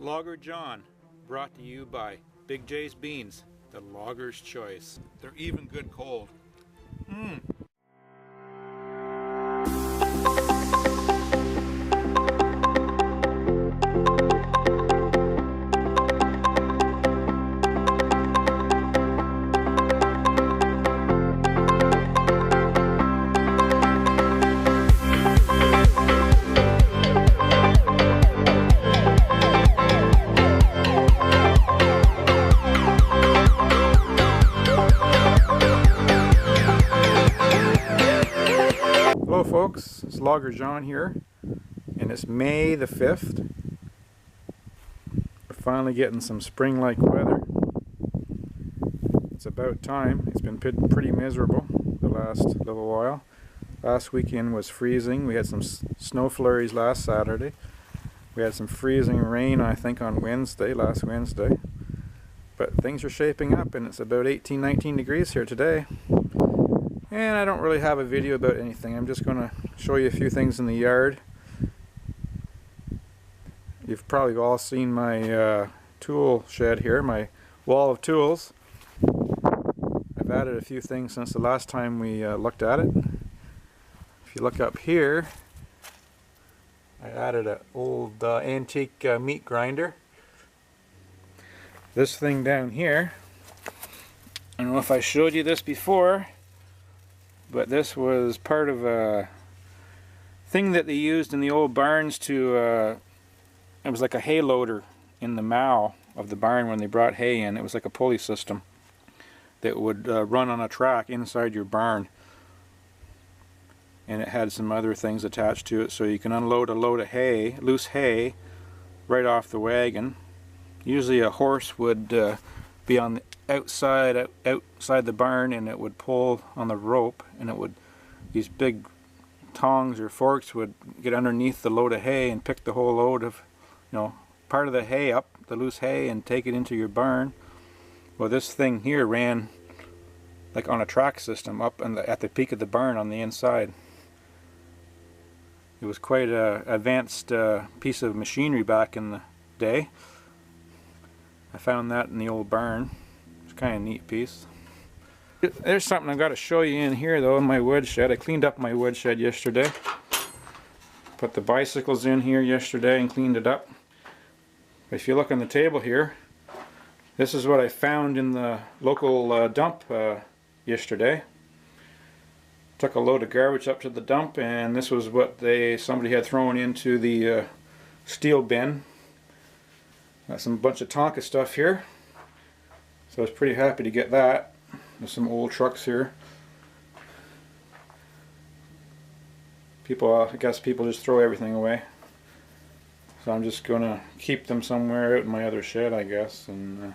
Logger John, brought to you by Big J's Beans, the logger's choice. They're even good cold. Hello folks, it's Logger John here, and it's May the 5th. We're finally getting some spring-like weather. It's about time. It's been pretty miserable the last little while. Last weekend was freezing. We had some snow flurries last Saturday. We had some freezing rain, I think, on last Wednesday. But things are shaping up, and it's about 18-19 degrees here today. And I don't really have a video about anything. I'm just going to show you a few things in the yard. You've probably all seen my tool shed here, my wall of tools. I've added a few things since the last time we looked at it. If you look up here, I added an old antique meat grinder. This thing down here, I don't know if I showed you this before, but this was part of a thing that they used in the old barns to, it was like a hay loader in the mow of the barn when they brought hay in. It was like a pulley system that would run on a track inside your barn. And it had some other things attached to it, so you can unload a load of hay, loose hay, right off the wagon. Usually a horse would be on the outside the barn, and it would pull on the rope, and it would, these big tongs or forks would get underneath the load of hay and pick the whole load of, part of the hay up, the loose hay, and take it into your barn. Well, this thing here ran like on a track system up at the peak of the barn on the inside. It was quite an advanced piece of machinery back in the day. I found that in the old barn. It's kind of a neat piece. There's something I've got to show you in here though, in my woodshed. I cleaned up my woodshed yesterday. Put the bicycles in here yesterday and cleaned it up. If you look on the table here, this is what I found in the local dump yesterday. Took a load of garbage up to the dump, and this was what somebody had thrown into the steel bin. Got some bunch of Tonka stuff here, so I was pretty happy to get that. There's some old trucks here. I guess people just throw everything away, so I'm just gonna keep them somewhere out in my other shed, I guess. And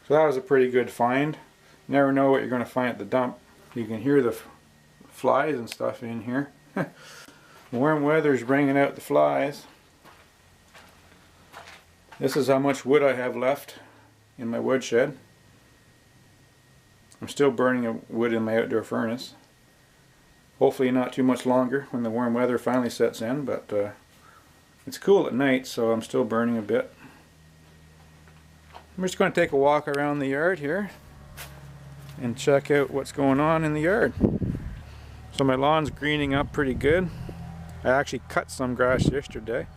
so that was a pretty good find. You never know what you're gonna find at the dump. You can hear the flies and stuff in here. Warm weather's bringing out the flies. This is how much wood I have left in my woodshed. I'm still burning wood in my outdoor furnace. Hopefully not too much longer when the warm weather finally sets in, but it's cool at night, so I'm still burning a bit. I'm just going to take a walk around the yard here and check out what's going on in the yard. So my lawn's greening up pretty good. I actually cut some grass yesterday.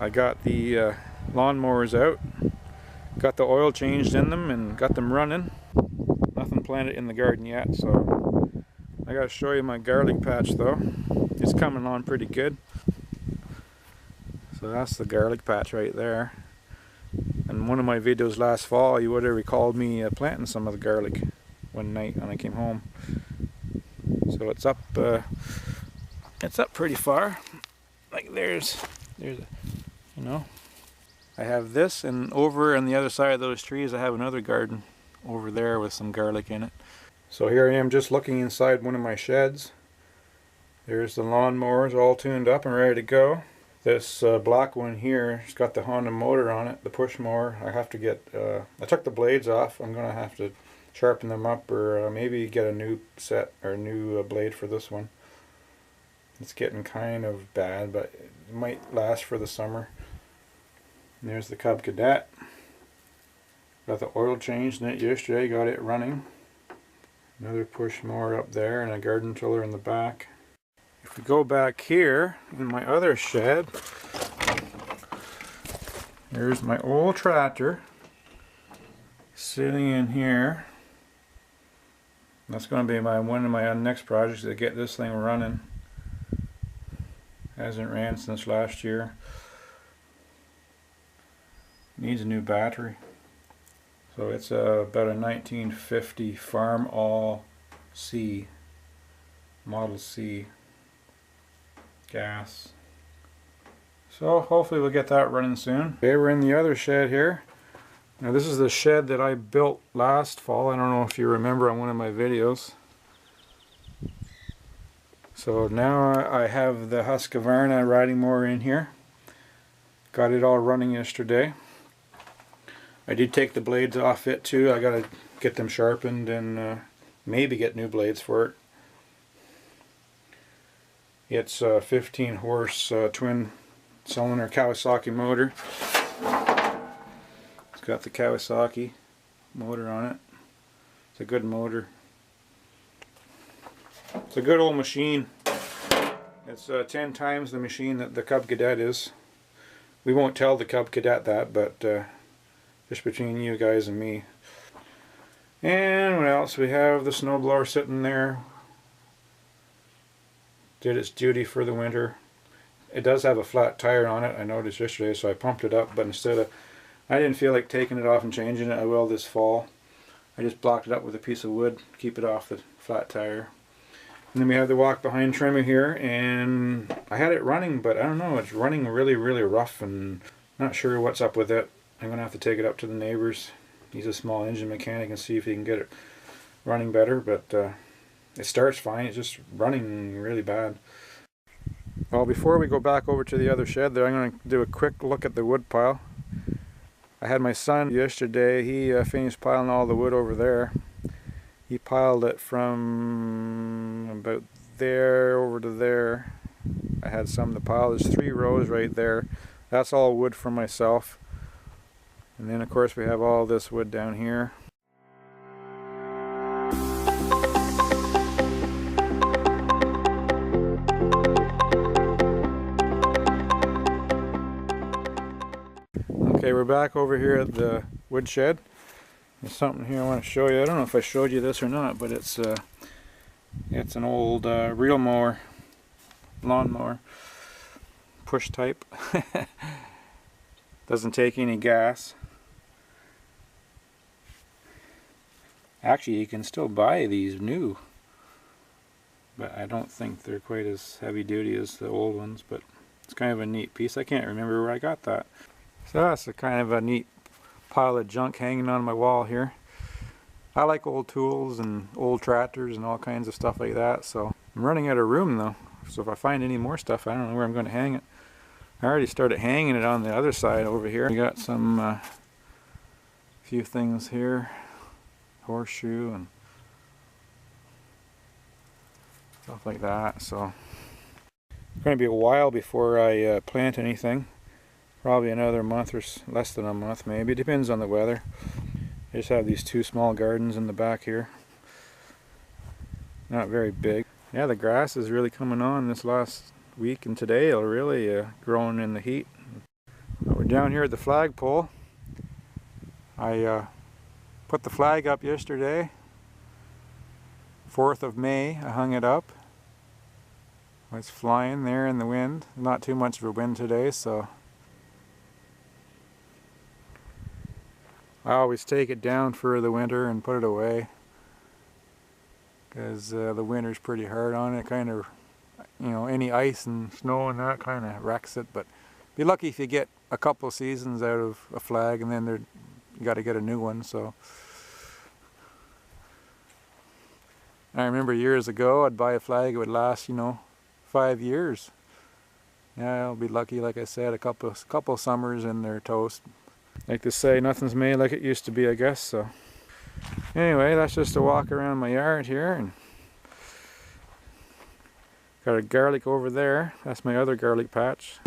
I got the lawn mowers out, got the oil changed in them, and got them running. Nothing planted in the garden yet, so I gotta show you my garlic patch though. It's coming on pretty good. So that's the garlic patch right there. In one of my videos last fall, you would have recalled me planting some of the garlic one night when I came home. So it's up pretty far. Like there's I have this, and over on the other side of those trees I have another garden over there with some garlic in it. So here I am just looking inside one of my sheds. There's the lawn mowers all tuned up and ready to go. This black one here, it's got the Honda motor on it, the push mower. I have to get, I took the blades off. I'm going to have to sharpen them up, or maybe get a new set or a new blade for this one. It's getting kind of bad, but it might last for the summer. And there's the Cub Cadet. Got the oil changed in it yesterday, got it running. Another push mower up there and a garden tiller in the back. If we go back here in my other shed, here's my old tractor sitting in here. That's going to be one of my next projects to get this thing running. Hasn't ran since last year. Needs a new battery. So it's about a 1950 Farm All C, Model C gas. So hopefully we'll get that running soon. Okay, we're in the other shed here. Now this is the shed that I built last fall. I don't know if you remember on one of my videos. So now I have the Husqvarna riding mower in here. Got it all running yesterday. I did take the blades off it too. I gotta get them sharpened and maybe get new blades for it. It's a 15 horse twin cylinder Kawasaki motor. It's got the Kawasaki motor on it. It's a good motor. It's a good old machine. It's 10 times the machine that the Cub Cadet is. We won't tell the Cub Cadet that, but just between you guys and me. And what else? We have the snowblower sitting there. Did its duty for the winter. It does have a flat tire on it, I noticed yesterday, so I pumped it up, but instead of, I didn't feel like taking it off and changing it. I will this fall. I just blocked it up with a piece of wood, keep it off the flat tire. And then we have the walk behind trimmer here, and I had it running, but I don't know, it's running really rough and not sure what's up with it. I'm gonna have to take it up to the neighbor's. He's a small engine mechanic and see if he can get it running better, but it starts fine, it's just running really bad. Well, before we go back over to the other shed there, I'm going to do a quick look at the wood pile. I had my son yesterday, he finished piling all the wood over there. He piled it from about there over to there. I had some to pile. There's 3 rows right there. That's all wood for myself. And then of course we have all this wood down here. Okay, we're back over here at the wood shed. There's something here I want to show you. I don't know if I showed you this or not, but it's an old reel mower, lawn mower, push type. Doesn't take any gas. Actually, you can still buy these new, but I don't think they're quite as heavy duty as the old ones, but it's kind of a neat piece. I can't remember where I got that. So that's a kind of a neat pile of junk hanging on my wall here. I like old tools and old tractors and all kinds of stuff like that, so I'm running out of room though. So if I find any more stuff, I don't know where I'm going to hang it. I already started hanging it on the other side over here. We got some few things here, horseshoe and stuff like that. So it's going to be a while before I plant anything. Probably another month or less than a month maybe. It depends on the weather. I just have these 2 small gardens in the back here. Not very big. Yeah, the grass is really coming on this last week and today. It'll really growing in the heat. We're down here at the flagpole. I put the flag up yesterday. 4th of May, I hung it up. It's flying there in the wind. Not too much of a wind today, so I always take it down for the winter and put it away because the winter's pretty hard on it. Kind of, you know, any ice and snow and that kind of wrecks it. But be lucky if you get a couple seasons out of a flag, and then you got to get a new one. So I remember years ago I'd buy a flag, it would last, you know, 5 years. Yeah, I'll be lucky, like I said, a couple summers and they're toast. Like to say, nothing's made like it used to be, I guess. So anyway, that's just a walk around my yard here, and Got a garlic over there. That's my other garlic patch.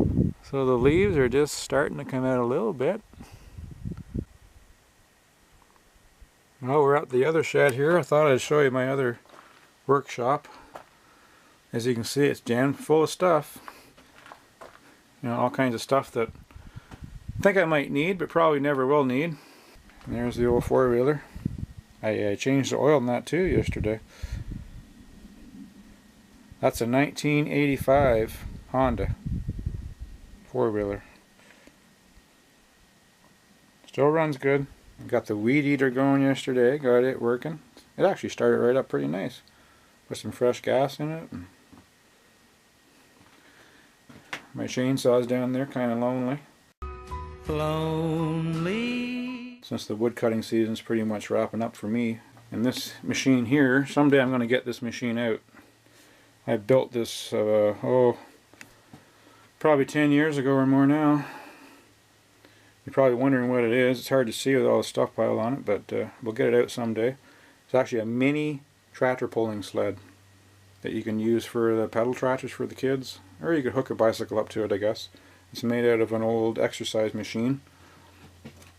So the leaves are just starting to come out a little bit. Well, we're at the other shed here. I thought I'd show you my other workshop. As you can see, it's jammed full of stuff. You know, all kinds of stuff that I think I might need, but probably never will need. And there's the old four-wheeler. I changed the oil in that too yesterday. That's a 1985 Honda four-wheeler. Still runs good. Got the weed eater going yesterday. Got it working. It actually started right up pretty nice. Put some fresh gas in it. My chainsaw's down there, kind of lonely. Since the wood cutting season's pretty much wrapping up for me. And this machine here, someday I'm going to get this machine out. I built this, probably 10 years ago or more now. You're probably wondering what it is. It's hard to see with all the stuff piled on it, but we'll get it out someday. It's actually a mini tractor pulling sled that you can use for the pedal tractors for the kids. Or you could hook a bicycle up to it, I guess. It's made out of an old exercise machine.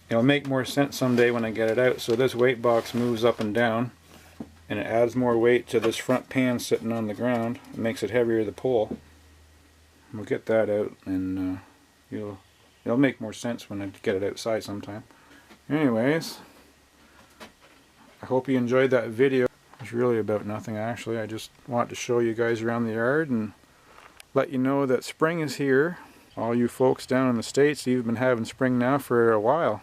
It'll make more sense someday when I get it out. So this weight box moves up and down, and it adds more weight to this front pan sitting on the ground. It makes it heavier to pull. We'll get that out, and it'll make more sense when I get it outside sometime. Anyways, I hope you enjoyed that video. It's really about nothing actually. I just wanted to show you guys around the yard and let you know that spring is here. All you folks down in the States, you've been having spring now for a while.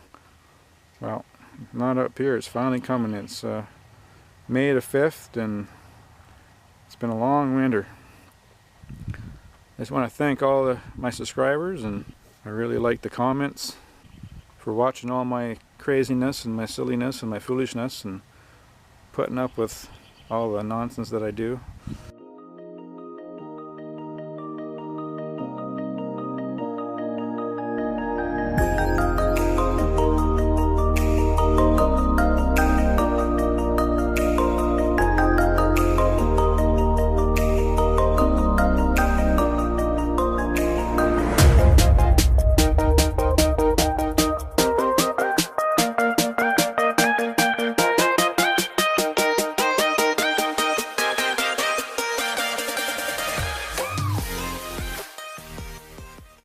Well, not up here. It's finally coming. It's May the 5th, and it's been a long winter. I just want to thank all my subscribers, and I really like the comments for watching all my craziness and my silliness and my foolishness and putting up with all the nonsense that I do.